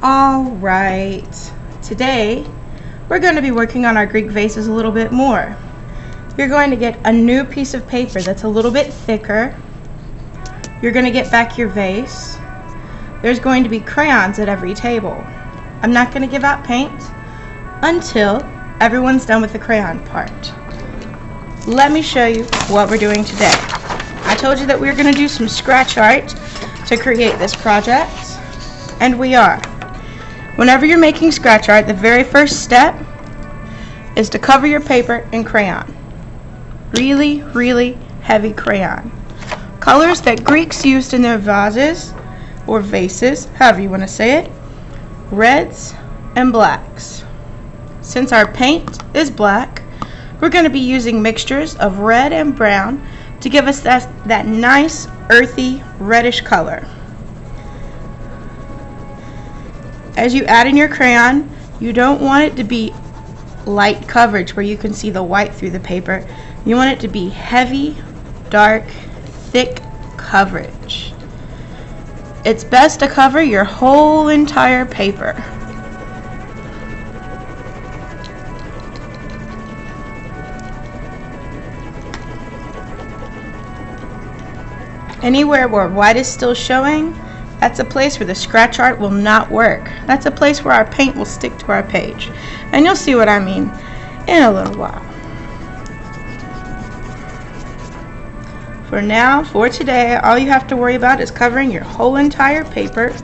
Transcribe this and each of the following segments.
Alright, today we're going to be working on our Greek vases a little bit more. You're going to get a new piece of paper that's a little bit thicker. You're going to get back your vase. There's going to be crayons at every table. I'm not going to give out paint until everyone's done with the crayon part. Let me show you what we're doing today. I told you that we were going to do some scratch art to create this project, and we are. Whenever you're making scratch art, the very first step is to cover your paper in crayon. Really, really heavy crayon. Colors that Greeks used in their vases, or vases, however you want to say it, reds and blacks. Since our paint is black, we're going to be using mixtures of red and brown to give us that nice, earthy, reddish color. As you add in your crayon, you don't want it to be light coverage where you can see the white through the paper. You want it to be heavy, dark, thick coverage. It's best to cover your whole entire paper. Anywhere where white is still showing, that's a place where the scratch art will not work. That's a place where our paint will stick to our page. And you'll see what I mean in a little while. For now, for today, all you have to worry about is covering your whole entire paper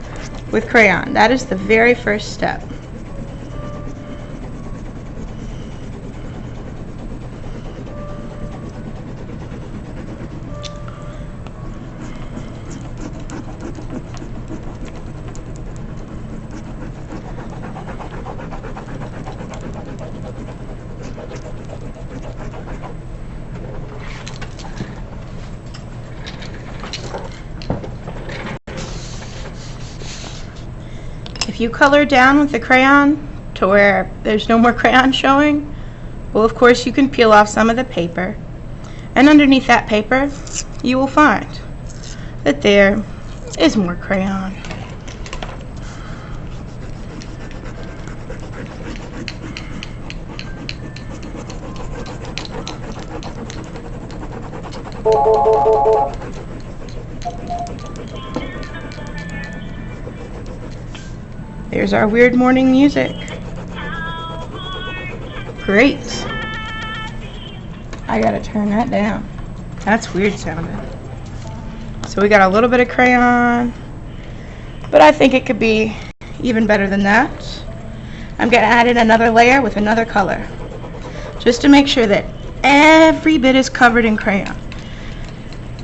with crayon. That is the very first step. If you color down with the crayon to where there's no more crayon showing, well, of course you can peel off some of the paper, and underneath that paper you will find that there is more crayon. There's our weird morning music. Great. I gotta turn that down. That's weird sounding. So we got a little bit of crayon, but I think it could be even better than that. I'm gonna add in another layer with another color, just to make sure that every bit is covered in crayon.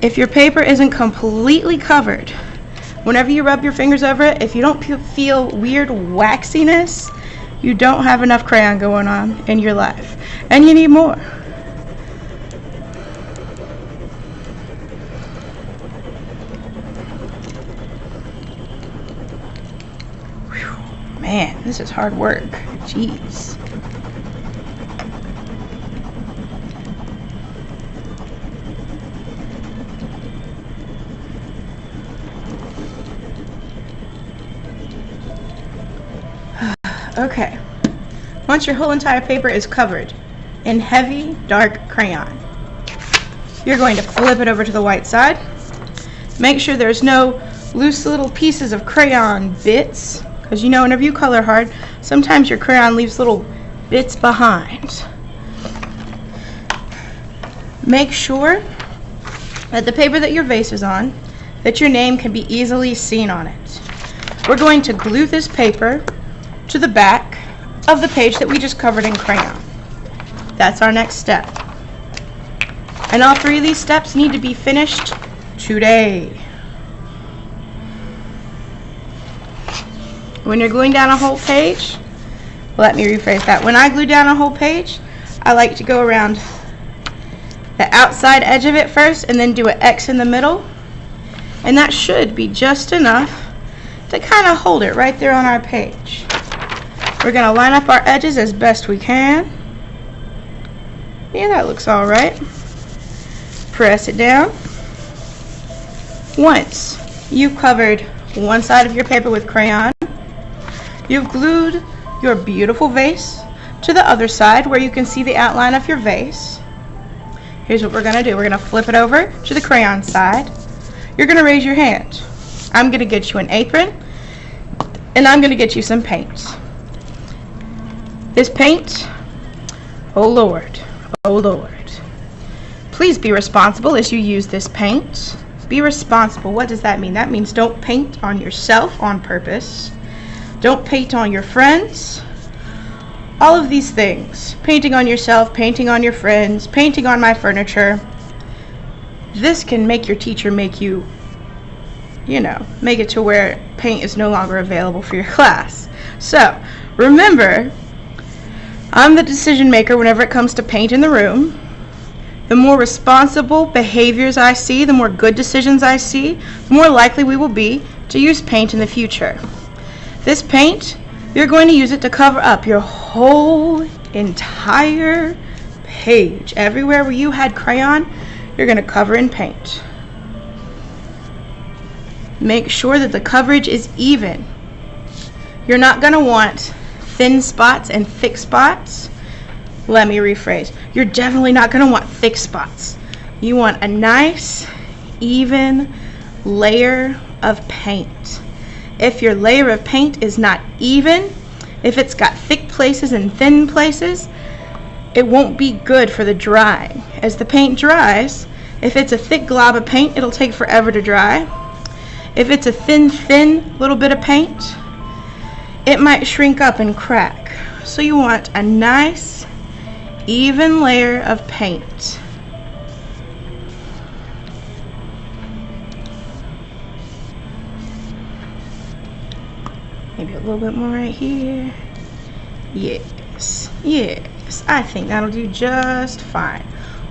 If your paper isn't completely covered, whenever you rub your fingers over it, if you don't feel weird waxiness, you don't have enough crayon going on in your life, and you need more. Whew, man, this is hard work. Jeez. Okay, once your whole entire paper is covered in heavy, dark crayon, you're going to flip it over to the white side. Make sure there's no loose little pieces of crayon bits, because you know whenever you color hard, sometimes your crayon leaves little bits behind. Make sure that the paper that your vase is on, that your name can be easily seen on it. We're going to glue this paper to the back of the page that we just covered in crayon. That's our next step. And all three of these steps need to be finished today. When you're gluing down a whole page, let me rephrase that. When I glue down a whole page, I like to go around the outside edge of it first and then do an X in the middle. And that should be just enough to kind of hold it right there on our page. We're going to line up our edges as best we can. Yeah, that looks all right. Press it down. Once you've covered one side of your paper with crayon, You've glued your beautiful vase to the other side where you can see the outline of your vase. Here's what we're going to do. We're going to flip it over to the crayon side. You're going to raise your hand. I'm going to get you an apron, and I'm going to get you some paint. This paint, oh Lord, oh Lord. Please be responsible as you use this paint. Be responsible. What does that mean? That means don't paint on yourself on purpose. Don't paint on your friends. All of these things. Painting on yourself, painting on your friends, painting on my furniture. This can make your teacher make you, make it to where paint is no longer available for your class. So, remember, I'm the decision maker whenever it comes to paint in the room. The more responsible behaviors I see, the more good decisions I see, the more likely we will be to use paint in the future. This paint, you're going to use it to cover up your whole entire page. Everywhere where you had crayon, you're going to cover in paint. Make sure that the coverage is even. You're not going to want thin spots and thick spots. Let me rephrase. You're definitely not going to want thick spots. You want a nice, even layer of paint. If your layer of paint is not even, if it's got thick places and thin places, it won't be good for the drying. As the paint dries, if it's a thick glob of paint, it'll take forever to dry. If it's a thin little bit of paint, it might shrink up and crack. So you want a nice, even layer of paint. Maybe a little bit more right here. Yes, I think that'll do just fine.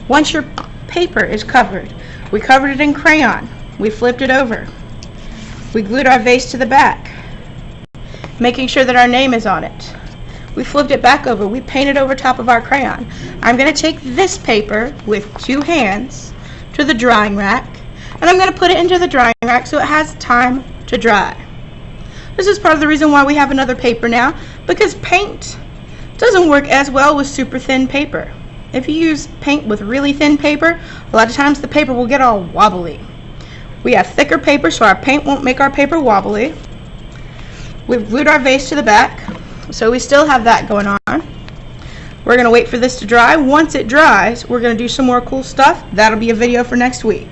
Once your paper is covered, we covered it in crayon, we flipped it over, we glued our vase to the back, making sure that our name is on it. We flipped it back over, we painted over top of our crayon. I'm going to take this paper with 2 hands to the drying rack, and I'm going to put it into the drying rack so it has time to dry. This is part of the reason why we have another paper now, because paint doesn't work as well with super thin paper. If you use paint with really thin paper, a lot of times the paper will get all wobbly. We have thicker paper, so our paint won't make our paper wobbly. We've glued our vase to the back, so we still have that going on. We're going to wait for this to dry. Once it dries, we're going to do some more cool stuff. That'll be a video for next week.